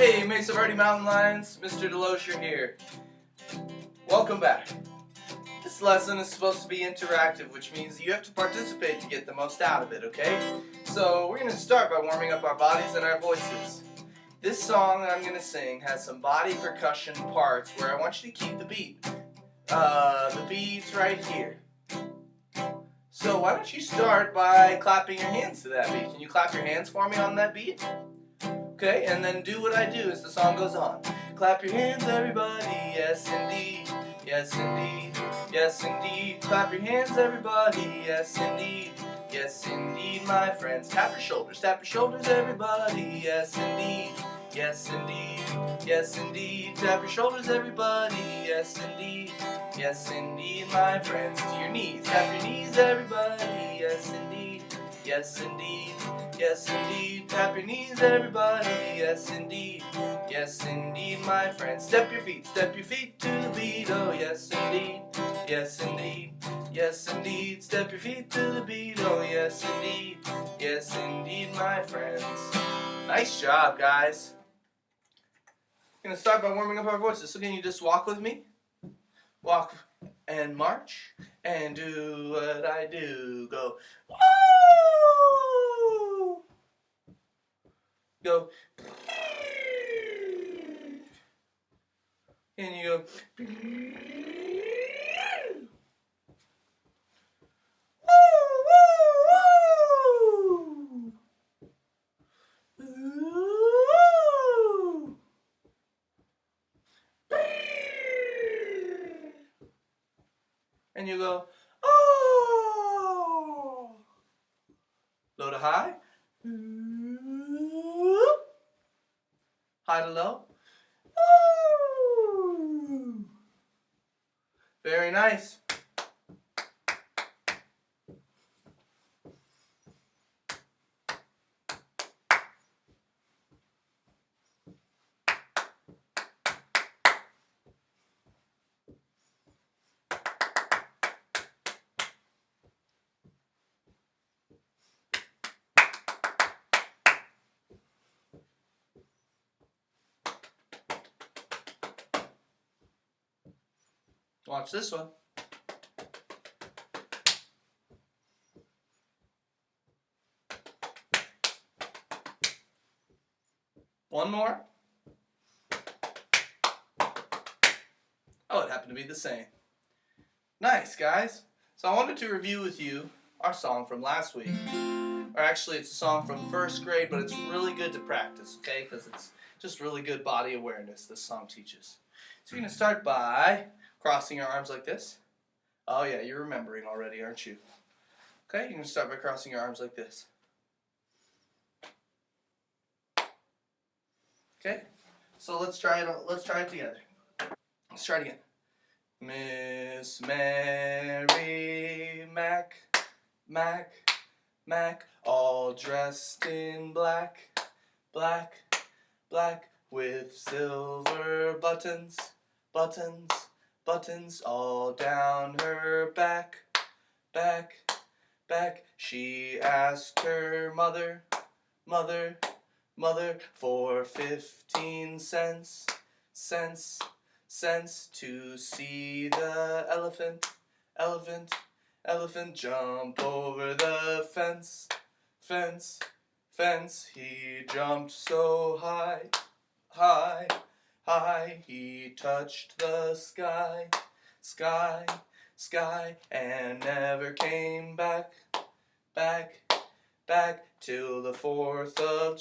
Hey, mates of Hardy Mountain Lions, Mr. Delosher here. Welcome back. This lesson is supposed to be interactive, which means you have to participate to get the most out of it, okay? So we're going to start by warming up our bodies and our voices. This song that I'm going to sing has some body percussion parts where I want you to keep the beat. The beat's right here. So why don't you start by clapping your hands to that beat? Can you clap your hands for me on that beat? Okay, and then do what I do as the song goes on. Clap your hands, everybody, yes indeed, yes indeed, yes indeed. Clap your hands, everybody, yes indeed, my friends. Tap your shoulders, everybody, yes indeed, yes indeed, yes indeed. Tap your shoulders, everybody, yes indeed, my friends. To your knees, tap your knees, everybody, yes indeed, yes indeed, yes indeed. Tap your knees, everybody, yes indeed, my friends. Step your feet to the beat, oh yes indeed, yes indeed, yes indeed. Step your feet to the beat, oh yes indeed, my friends. Nice job, guys. I'm gonna start by warming up our voices. So can you just walk with me? Walk and march and do what I do. Go, woo! Go, and you go, and you go, oh! Low to high, high to low. Very nice. Watch this one. One more. Oh, it happened to be the same. Nice, guys. So I wanted to review with you our song from last week. Or actually, it's a song from first grade, but it's really good to practice, okay? Because it's just really good body awareness this song teaches. So you're going to start by crossing your arms like this. Oh yeah, you're remembering already, aren't you? Okay, you're going to start by crossing your arms like this. Okay, so let's try it together. Let's try it again. Miss Mary Mac, all dressed in black, with silver buttons, all down her back. She asked her mother, for 15 cents to see the elephant jump over the fence. He jumped so high, he touched the sky, and never came back till the 4th of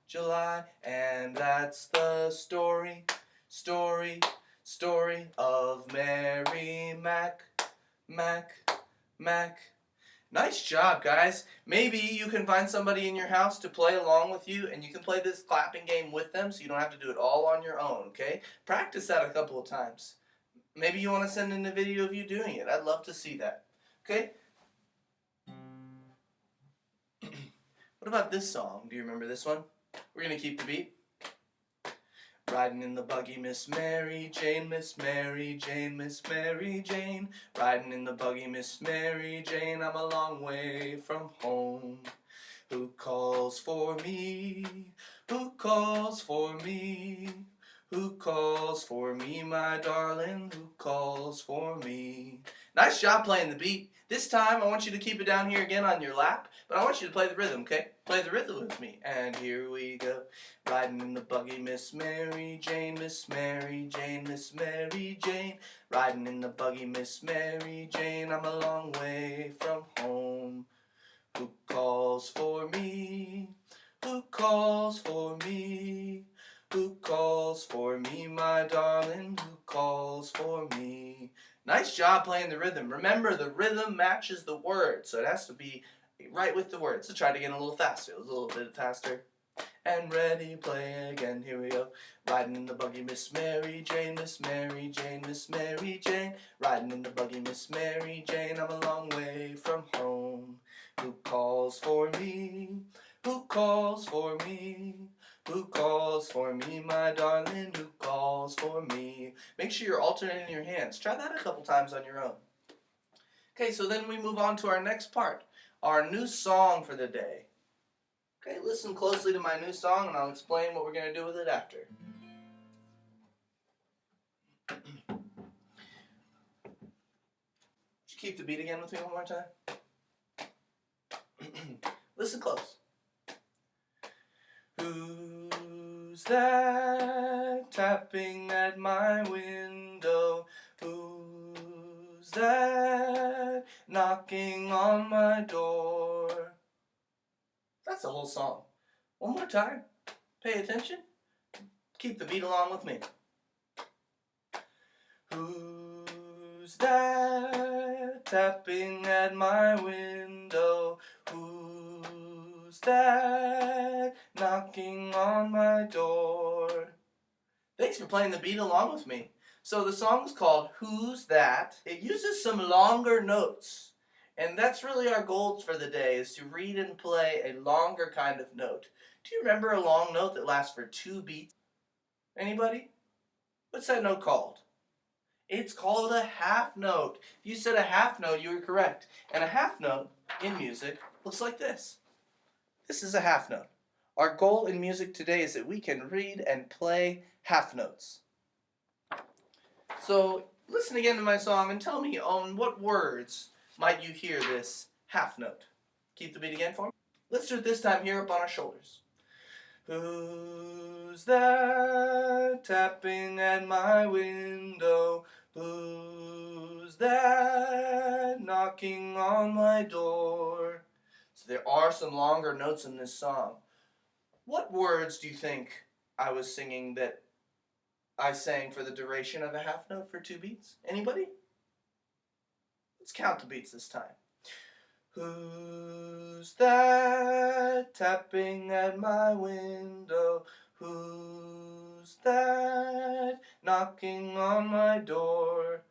July, and that's the story of Mary Mac. Nice job, guys. Maybe you can find somebody in your house to play along with you, and you can play this clapping game with them so you don't have to do it all on your own, okay? Practice that a couple of times. Maybe you want to send in a video of you doing it. I'd love to see that, okay? What about this song? Do you remember this one? We're going to keep the beat. Riding in the buggy, Miss Mary Jane, Miss Mary Jane, Miss Mary Jane. Riding in the buggy, Miss Mary Jane. I'm a long way from home. Who calls for me? Who calls for me? Who calls for me, my darling? Who calls for me? Nice job playing the beat. This time I want you to keep it down here again on your lap, but I want you to play the rhythm, okay? Play the rhythm with me. And here we go. Riding in the buggy, Miss Mary Jane, Miss Mary Jane, Miss Mary Jane. Riding in the buggy, Miss Mary Jane. I'm a long way from home. Who calls for me? Who calls for me? Who calls for me, my darling? Who calls for me? Nice job playing the rhythm. Remember, the rhythm matches the word, so it has to be right with the word. So try to get a little faster. It was a little bit faster. And ready, play again. Here we go. Riding in the buggy, Miss Mary Jane, Miss Mary Jane, Miss Mary Jane. Riding in the buggy, Miss Mary Jane. I'm a long way from home. Who calls for me? Who calls for me? Who calls for me, my darling? Who calls for me? Make sure you're alternating your hands. Try that a couple times on your own. Okay, so then we move on to our next part, our new song for the day. Okay, listen closely to my new song and I'll explain what we're going to do with it after. Would you keep the beat again with me one more time? Listen close. Who's that tapping at my window? Who's that knocking on my door? That's the whole song. One more time. Pay attention. Keep the beat along with me. Who's that tapping at my window? Who's that knocking on my door? Thanks for playing the beat along with me. So the song's called Who's That? It uses some longer notes. And that's really our goals for the day, is to read and play a longer kind of note. Do you remember a long note that lasts for 2 beats? Anybody? What's that note called? It's called a half note. If you said a half note, you were correct. And a half note in music looks like this. This is a half note. Our goal in music today is that we can read and play half notes. So listen again to my song and tell me on what words might you hear this half note. Keep the beat again for me. Let's do it this time here up on our shoulders. Who's that tapping at my window? Who's that knocking on my door? So there are some longer notes in this song. What words do you think I was singing that I sang for the duration of a half note for 2 beats? Anybody? Let's count the beats this time. Who's that tapping at my window? Who's that knocking on my door?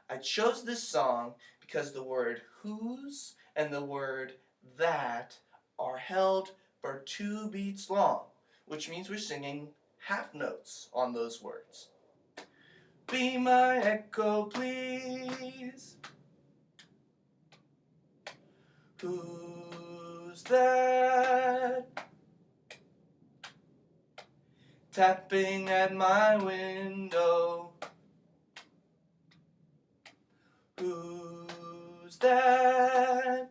I chose this song because the word whose and the word that are held for 2 beats long, which means we're singing half notes on those words. Be my echo, please. Who's that tapping at my window? Who's that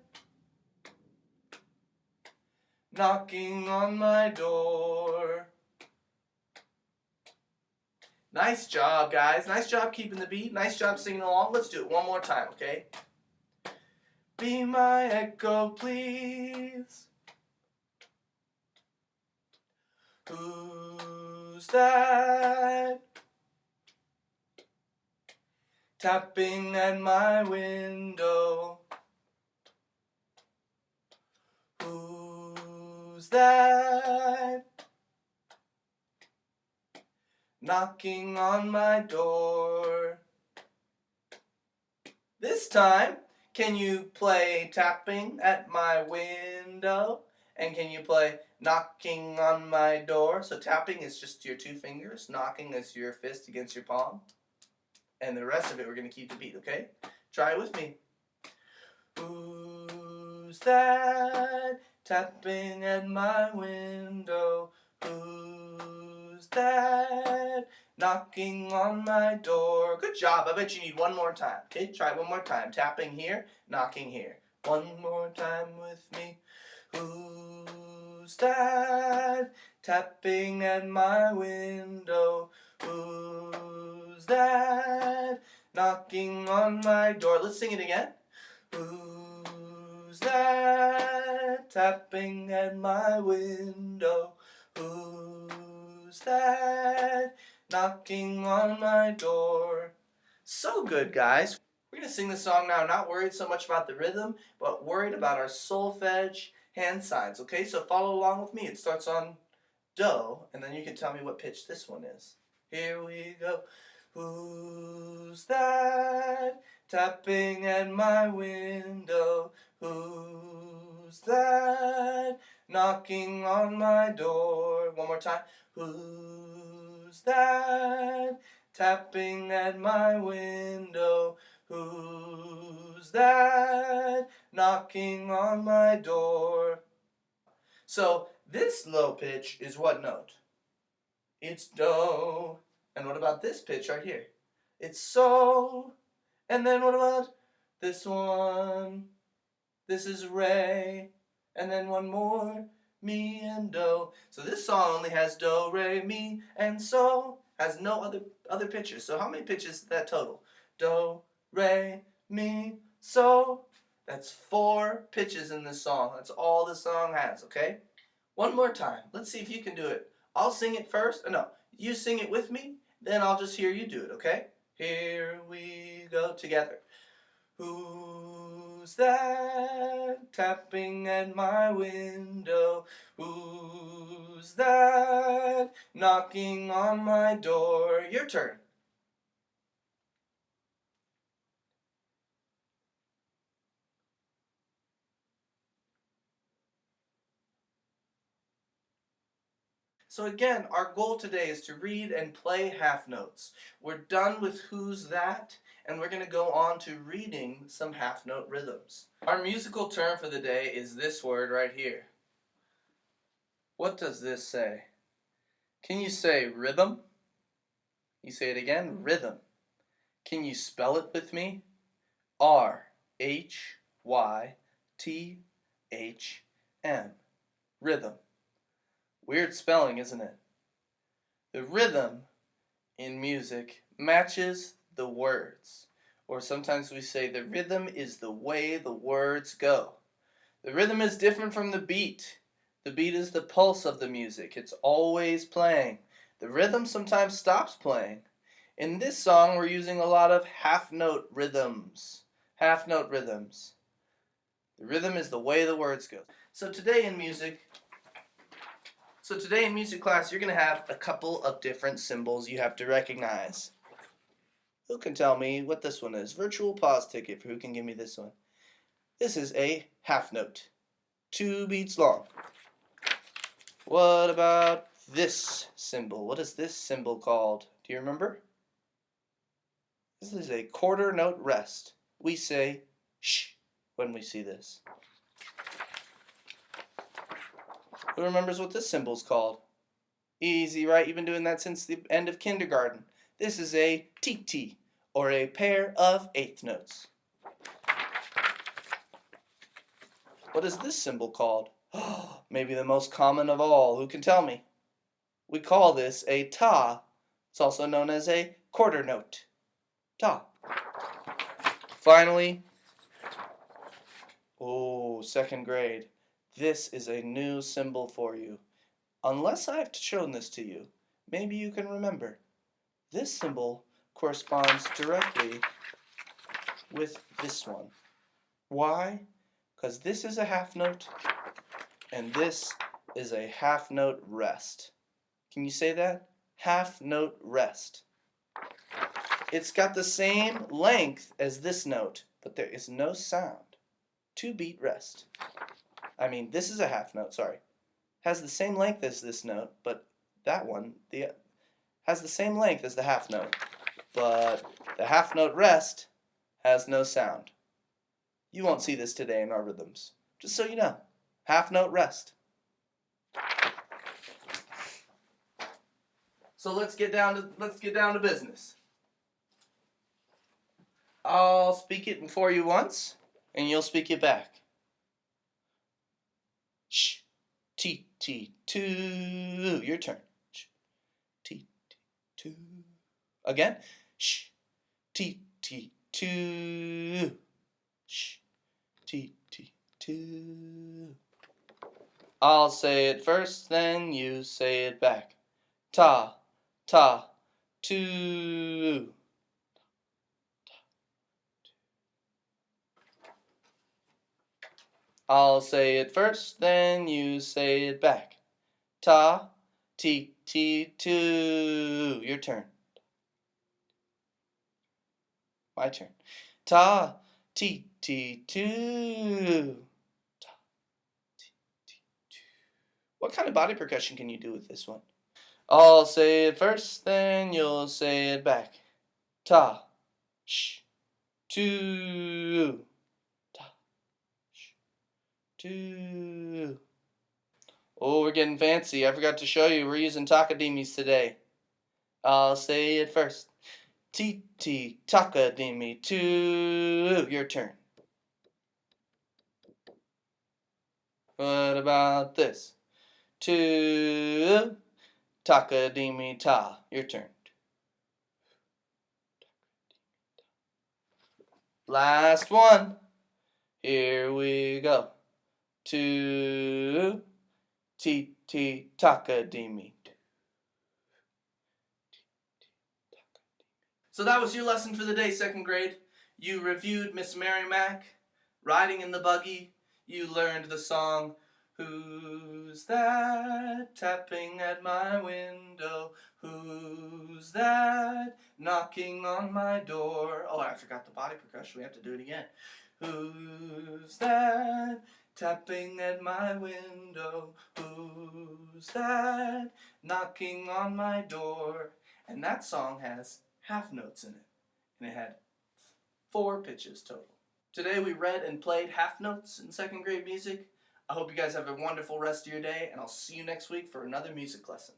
knocking on my door? Nice job, guys. Nice job keeping the beat. Nice job singing along. Let's do it one more time, okay? Be my echo, please. Who's that tapping at my window? Who's that knocking on my door? This time, can you play tapping at my window? And can you play knocking on my door? So tapping is just your 2 fingers. Knocking is your fist against your palm. And the rest of it, we're going to keep the beat, okay? Try it with me. Who's that tapping at my window? Who's that knocking on my door? Good job. I bet you need one more time. Okay, try one more time. Tapping here, knocking here. One more time with me. Who's that tapping at my window? Who's that knocking on my door? Let's sing it again. Who's that tapping at my window? Who's that knocking on my door? So good, guys. We're going to sing the song now, not worried so much about the rhythm, but worried about our solfege hand signs, okay? So follow along with me. It starts on Do, and then you can tell me what pitch this one is. Here we go. Who's that tapping at my window? Who's that knocking on my door? One more time. Who's that tapping at my window? Who's that knocking on my door? So this low pitch is what note? It's Do. And what about this pitch right here? It's So. And then what about this one? This is Re. And then one more, Mi and Do. So this song only has Do, Re, Mi, and So. Has no other pitches. So how many pitches is that total? Do, Re, Mi, So. That's 4 pitches in this song. That's all the song has, okay? One more time. Let's see if you can do it. I'll sing it first. No, you sing it with me, then I'll just hear you do it, okay? Here we go together. Who's that tapping at my window? Who's that knocking on my door? Your turn. So again, our goal today is to read and play half notes. We're done with Who's That, and we're going to go on to reading some half note rhythms. Our musical term for the day is this word right here. What does this say? Can you say rhythm? You say it again, rhythm. Can you spell it with me? R-H-Y-T-H-M. Rhythm. Weird spelling, isn't it? The rhythm in music matches the words. Or sometimes we say the rhythm is the way the words go. The rhythm is different from the beat. The beat is the pulse of the music. It's always playing. The rhythm sometimes stops playing. In this song, we're using a lot of half-note rhythms. Half-note rhythms. The rhythm is the way the words go. So today in music class, you're going to have a couple of different symbols you have to recognize. Who can tell me what this one is? Virtual pause ticket for who can give me this one. This is a half note. 2 beats long. What about this symbol? What is this symbol called? Do you remember? This is a quarter note rest. We say shh when we see this. Who remembers what this symbol's called? Easy, right? You've been doing that since the end of kindergarten. This is a TT, or a pair of eighth notes. What is this symbol called? Maybe the most common of all. Who can tell me? We call this a ta. It's also known as a quarter note. Ta. Finally, second grade. This is a new symbol for you. Unless I've shown this to you, maybe you can remember. This symbol corresponds directly with this one. Why? Because this is a half note, and this is a half note rest. Can you say that? Half note rest. It's got the same length as this note, but there is no sound. 2 beat rest. This is a half note, sorry. Has the same length as this note, but that one has the same length as the half note. But the half note rest has no sound. You won't see this today in our rhythms. Just so you know. Half note rest. So let's get down to business. I'll speak it for you once, and you'll speak it back. Shh. T T two. Your turn. Shh. T T two. Again. Shh. T T two. Shh. T T two. I'll say it first, then you say it back. Ta ta two. I'll say it first, then you say it back. Ta T T two. Your turn. My turn. Ta T T two. Ta T T two. What kind of body percussion can you do with this one? I'll say it first, then you'll say it back. Ta sh two. Ta sh two. Oh, we're getting fancy. I forgot to show you. We're using takadimis today. I'll say it first. T T takadimi two. Your turn. What about this? Two. Takadimi ta. Your turn. Last one. Here we go. Two. T T takadimi. So that was your lesson for the day, second grade. You reviewed Miss Mary Mac, riding in the buggy. You learned the song, Who's that tapping at my window? Who's that knocking on my door? Oh, I forgot the body percussion. We have to do it again. Who's that tapping at my window? Who's that knocking on my door? And that song has half notes in it, and it had 4 pitches total. Today we read and played half notes in second grade music. I hope you guys have a wonderful rest of your day, and I'll see you next week for another music lesson.